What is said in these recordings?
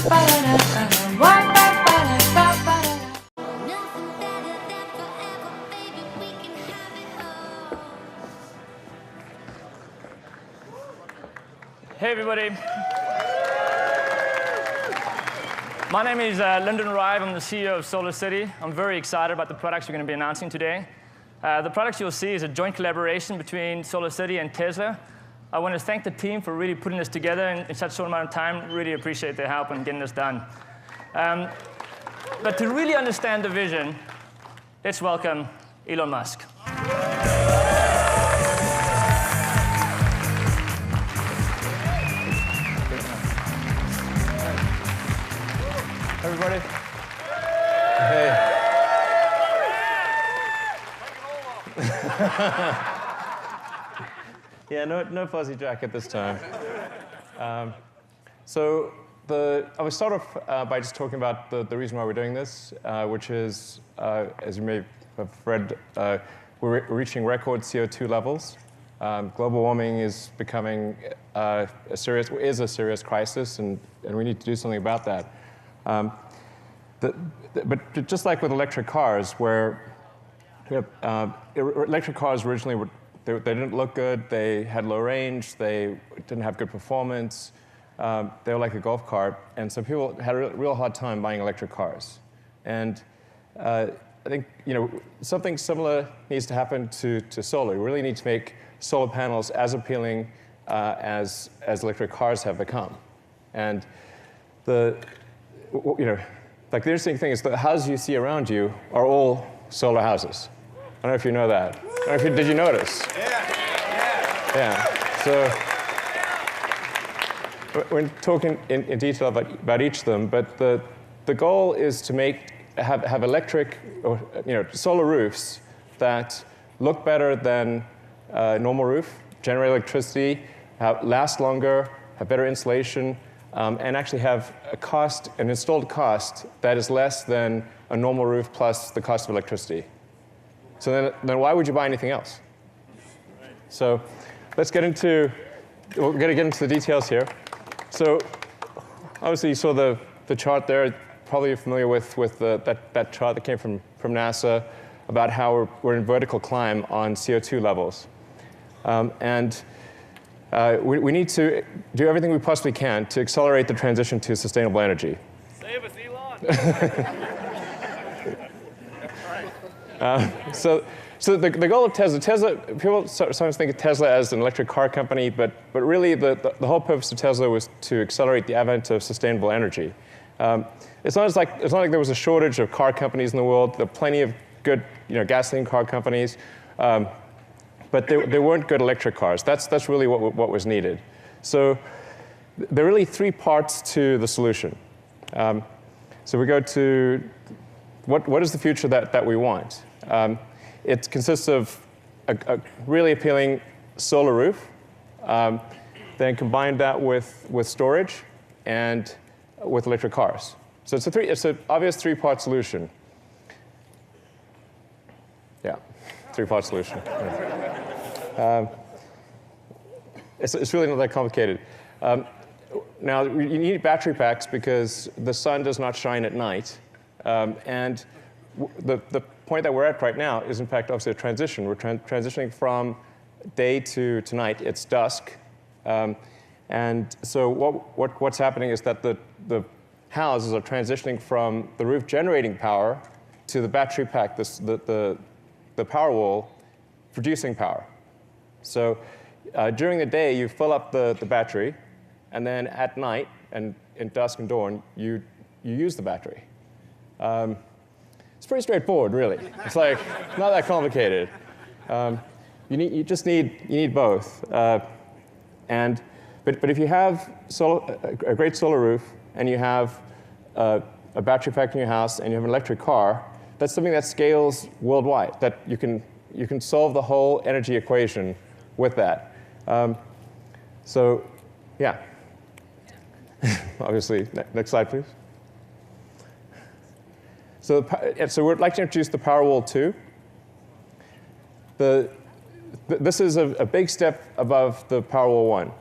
Hey everybody. My name is Lyndon Rive. I'm the CEO of Solar City. I'm very excited about the products we're going to be announcing today. The products you'll see is a joint collaboration between Solar City and Tesla. I want to thank the team for really putting this together in such a short amount of time. Really appreciate their help in getting this done. But to really understand the vision, let's welcome Elon Musk. Everybody. Hey. Yeah, no fuzzy jacket this time. I will start off by just talking about the reason why we're doing this, which is, as you may have read, we're reaching record CO2 levels. Global warming is becoming a serious crisis, and we need to do something about that. But just like with electric cars, where electric cars originally they didn't look good, they had low range, they didn't have good performance, they were like a golf cart, and so people had a real hard time buying electric cars. And I think something similar needs to happen to solar. We really need to make solar panels as appealing as electric cars have become. And like the interesting thing is the houses you see around you are all solar houses. I don't know if you know that. Did you notice? Yeah. So we're talking in detail about each of them, but the goal is to have electric or solar roofs that look better than a normal roof, generate electricity, last longer, have better insulation, and actually have an installed cost that is less than a normal roof plus the cost of electricity. So then why would you buy anything else? So we're going to get into the details here. So obviously you saw the chart there. Probably you're familiar with that chart that came from NASA about how we're in vertical climb on CO2 levels. We need to do everything we possibly can to accelerate the transition to sustainable energy. Save us, Elon! So the goal of Tesla, people sometimes think of Tesla as an electric car company, but really the whole purpose of Tesla was to accelerate the advent of sustainable energy. It's not like there was a shortage of car companies in the world. There are plenty of good gasoline car companies. But there weren't good electric cars. That's really what was needed. So there are really three parts to the solution. So we go to what is the future that we want? It consists of a really appealing solar roof, then combine that with storage and with electric cars. So it's an obvious three-part solution. Yeah, three-part solution. It's really not that complicated. Now, you need battery packs because the sun does not shine at night. And the point that we're at right now is, in fact, obviously a transition. We're transitioning from day to night. It's dusk. And so what's happening is that the houses are transitioning from the roof generating power to the battery pack, the power wall, producing power. So during the day, you fill up the battery, and then at night, and in dusk and dawn, you use the battery. It's pretty straightforward, really. It's like not that complicated. You need both. But if you have a great solar roof, and you have a battery pack in your house, and you have an electric car, that's something that scales worldwide. That you can solve the whole energy equation with that. So, yeah. Obviously, next slide, please. So we'd like to introduce the Powerwall 2. This is a big step above the Powerwall 1.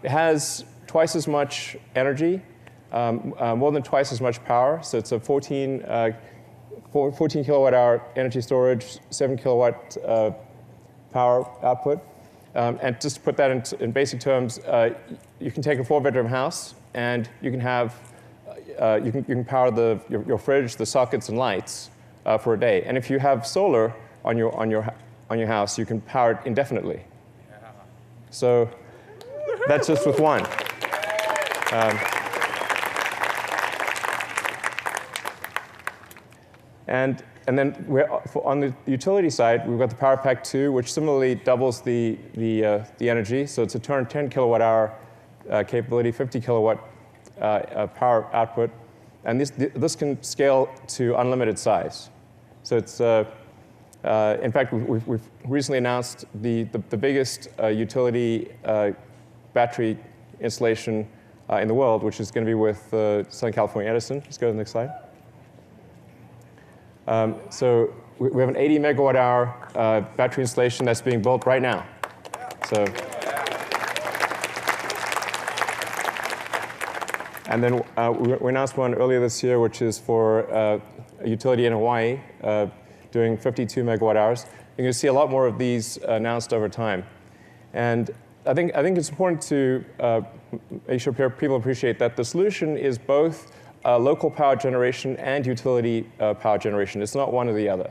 It has twice as much energy, more than twice as much power. So it's a 14 kilowatt hour energy storage, 7 kilowatt power output. And just to put that in basic terms, you can take a 4-bedroom house and you can have you can power your fridge, the sockets, and lights for a day. And if you have solar on your house, you can power it indefinitely. So that's just with one. And then on the utility side, we've got the Power Pack 2, which similarly doubles the energy. So it's a 10 kilowatt hour capability, 50 kilowatt power output. And this can scale to unlimited size. So it's, in fact, we've recently announced the biggest utility battery installation in the world, which is going to be with Southern California Edison. Let's go to the next slide. So we have an 80 megawatt hour battery installation that's being built right now. So, and then we announced one earlier this year, which is for a utility in Hawaii doing 52 megawatt hours. You're going to see a lot more of these announced over time. And I think it's important to make sure people appreciate that the solution is both local power generation and utility power generation. It's not one or the other.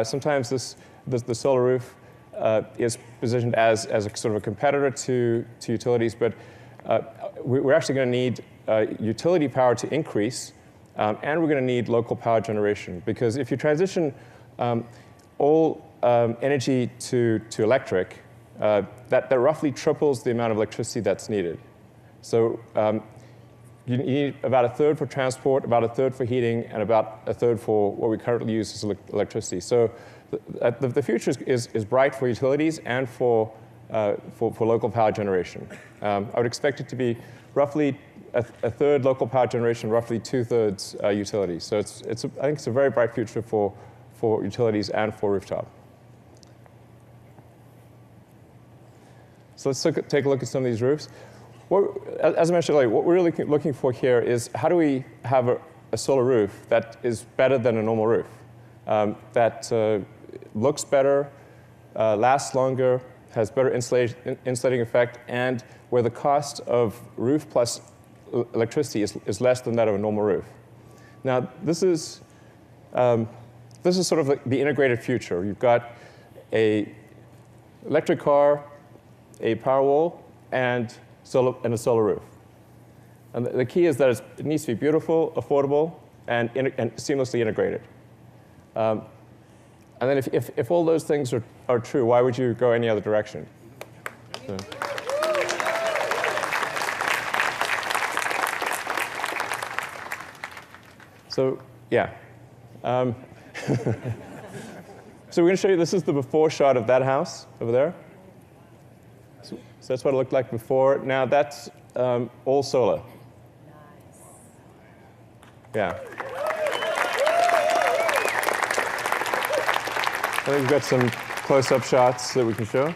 Sometimes the solar roof is positioned as a sort of a competitor to utilities, but we're actually going to need utility power to increase, and we're going to need local power generation. Because if you transition all energy to electric, that roughly triples the amount of electricity that's needed. So you need about a third for transport, about a third for heating, and about a third for what we currently use as electricity. So the future is bright for utilities and for local power generation. I would expect it to be roughly a third local power generation, roughly 2/3 utilities. So I think it's a very bright future for utilities and for rooftop. So let's take a look at some of these roofs. As I mentioned earlier, what we're really looking for here is how do we have a solar roof that is better than a normal roof, that looks better, lasts longer, has better insulating effect, and where the cost of roof plus electricity is less than that of a normal roof. Now, this is sort of the integrated future. You've got an electric car, a power wall, and a solar roof. And the key is that it needs to be beautiful, affordable, and seamlessly integrated. And then if all those things are true, why would you go any other direction? So yeah. So we're going to show you, this is the before shot of that house over there. So that's what it looked like before. Now that's all solar. Nice. Yeah. I think we've got some close-up shots that we can show.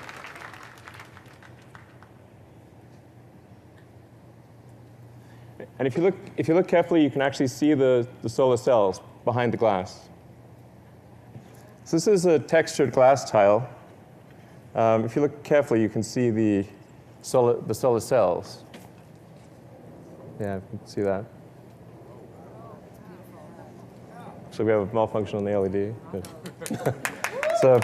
And if you look carefully, you can actually see the solar cells behind the glass. So this is a textured glass tile. If you look carefully, you can see the solar cells. Yeah, you can see that. So we have a malfunction on the LED. So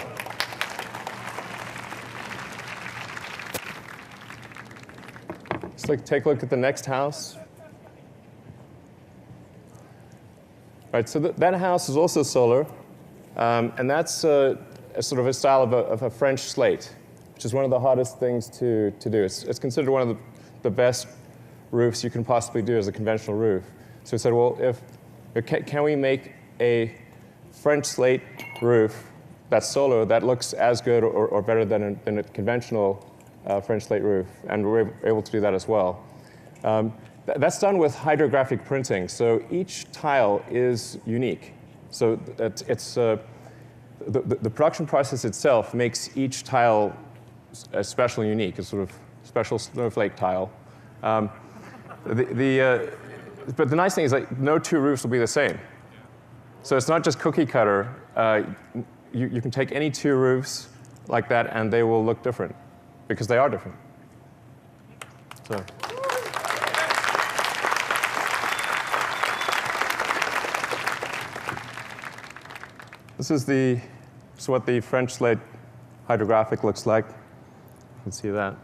let's take a look at the next house. Right, so that house is also solar, and that's a sort of a style of a French slate, which is one of the hardest things to do. It's considered one of the best roofs you can possibly do as a conventional roof. So we said, well, can we make a French slate roof that's solar that looks as good or better than a conventional French slate roof? And we're able to do that as well. That's done with hydrographic printing. So each tile is unique. So the production process itself makes each tile special and unique, a sort of special snowflake tile. but the nice thing is that no two roofs will be the same. So it's not just cookie cutter. You can take any two roofs like that, and they will look different, because they are different. So. This is what the French slate hydrographic looks like. You can see that.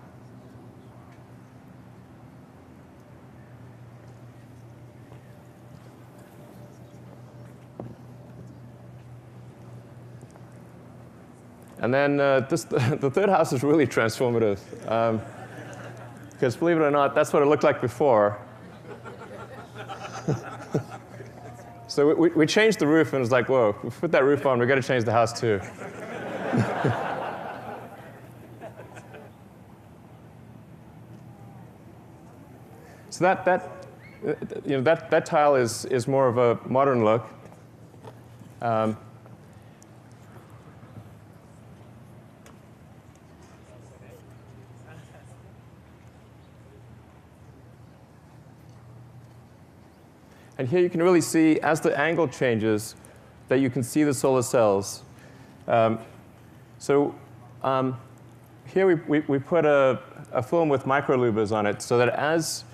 And then the third house is really transformative. Because believe it or not, that's what it looked like before. So we changed the roof, and it was like, whoa, we put that roof on, we've got to change the house too. So that tile is more of a modern look. And here you can really see, as the angle changes, that you can see the solar cells. Here we put a film with microlouvers on it so that as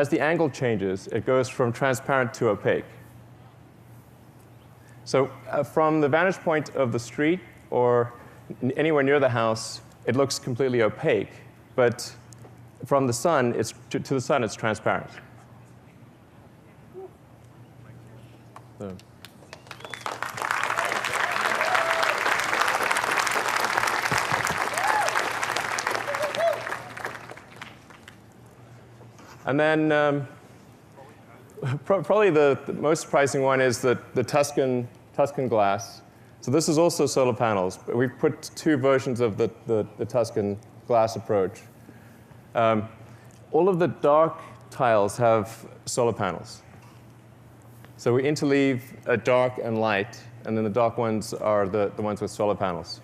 the angle changes, it goes from transparent to opaque. So from the vantage point of the street or anywhere near the house, it looks completely opaque. But from the sun, to the sun, it's transparent. So. And then probably the most surprising one is the Tuscan glass. So this is also solar panels, but we've put two versions of the Tuscan glass approach. All of the dark tiles have solar panels. So we interleave dark and light, and then the dark ones are the ones with solar panels.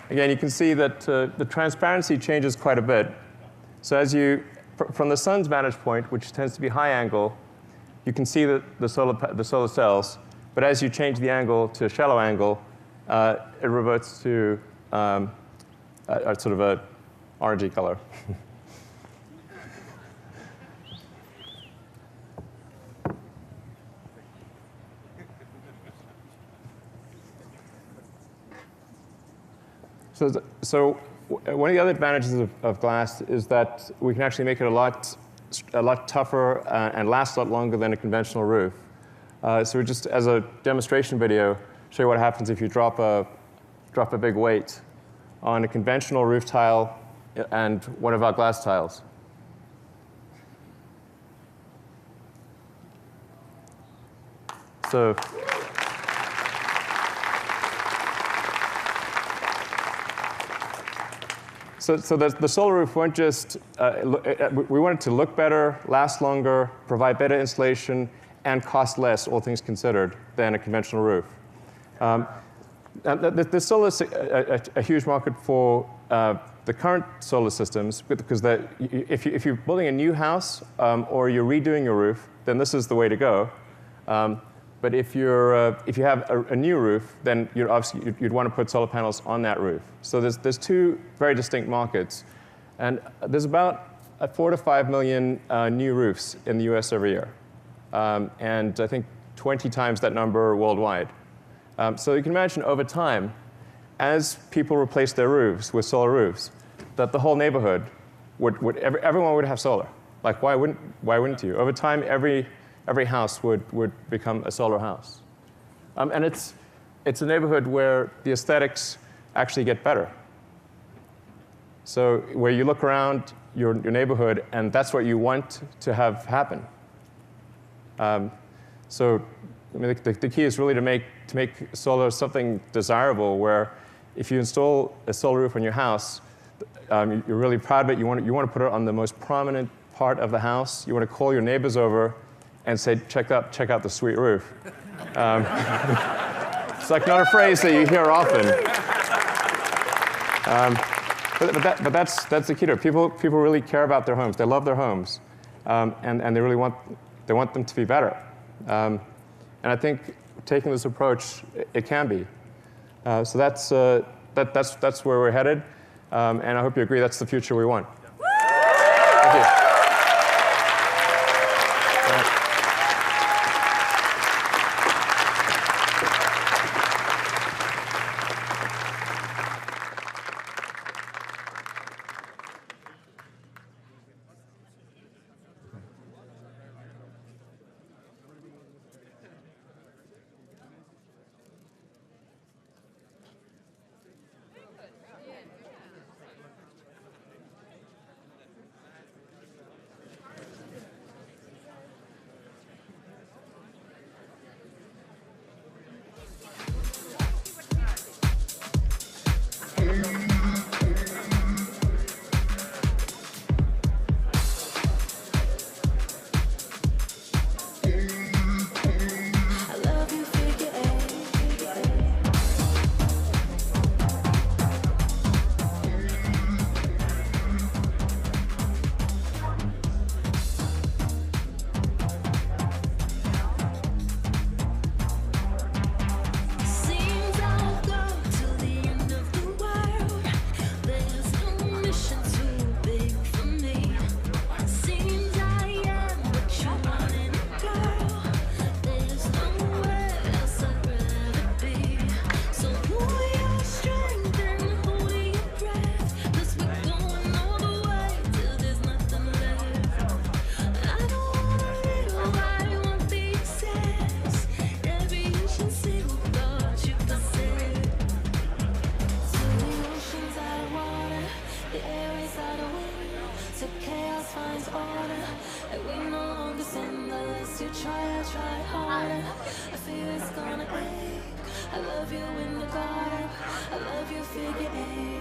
Again, you can see that the transparency changes quite a bit. So from the sun's vantage point, which tends to be high angle, you can see the solar cells. But as you change the angle to a shallow angle, it reverts to a sort of a orangey color. So one of the other advantages of glass is that we can actually make it a lot tougher and last a lot longer than a conventional roof. So we just, as a demonstration video, show you what happens if you drop a big weight on a conventional roof tile and one of our glass tiles. So the solar roof weren't just, we wanted to look better, last longer, provide better insulation, and cost less, all things considered, than a conventional roof. There's still a huge market for the current solar systems, because if you're building a new house or you're redoing your roof, then this is the way to go. But if you have a new roof, then you'd want to put solar panels on that roof. So there's two very distinct markets, and there's about 4 to 5 million new roofs in the US every year, and I think 20 times that number worldwide. So you can imagine over time, as people replace their roofs with solar roofs, that the whole neighborhood everyone would have solar. Like why wouldn't you? Over time, every house would become a solar house. And it's a neighborhood where the aesthetics actually get better. So where you look around your neighborhood, and that's what you want to have happen. So I mean, the key is really to make solar something desirable, where if you install a solar roof on your house, You're really proud of it. You want to put it on the most prominent part of the house. You want to call your neighbors over and say, check out the sweet roof. It's like not a phrase that you hear often. But that's the key to it. People really care about their homes. They love their homes, and they really want them to be better. And I think taking this approach, it can be. So that's where we're headed, and I hope you agree that's the future we want. Thank you. I love you, figure eight.